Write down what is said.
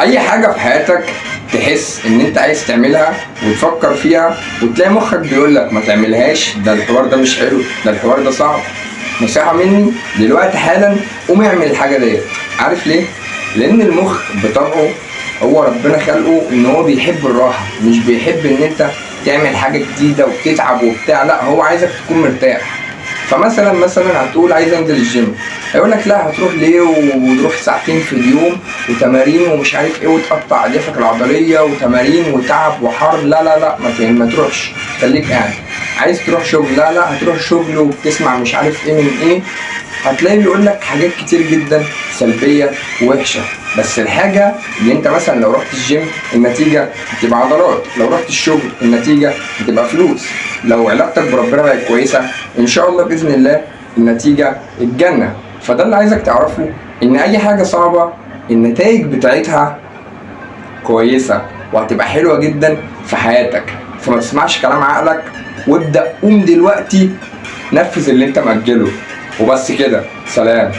اي حاجه في حياتك تحس ان انت عايز تعملها وتفكر فيها وتلاقي مخك بيقول لك ما تعملهاش، ده الحوار ده مش حلو، ده الحوار ده صعب، نصيحه مني دلوقتي حالا قوم اعمل الحاجه ديت. عارف ليه؟ لان المخ بطبعه هو ربنا خلقه ان هو بيحب الراحه، مش بيحب ان انت تعمل حاجه جديده وبتتعب وبتاع، لا هو عايزك تكون مرتاح. فمثلا هتقول عايز انزل الجيم، هيقول لك لا هتروح ليه وتروح ساعتين في اليوم وتمارين ومش عارف ايه وتقطع اليافك العضليه وتمارين وتعب وحر، لا لا لا ما تروحش، خليك قاعد. عايز تروح شغل، لا لا هتروح شغل وبتسمع مش عارف ايه من ايه، هتلاقي بيقول لك حاجات كتير جدا سلبيه ووحشه. بس الحاجه اللي انت مثلا لو رحت الجيم النتيجه هتبقى عضلات، لو رحت الشغل النتيجه هتبقى فلوس، لو علاقتك بربنا بقت كويسه ان شاء الله باذن الله النتيجه الجنه. فده اللي عايزك تعرفه، ان اي حاجه صعبه النتائج بتاعتها كويسه وهتبقى حلوه جدا في حياتك. فما تسمعش كلام عقلك وابدا قوم دلوقتي نفذ اللي انت مأجله. وبس كده، سلام.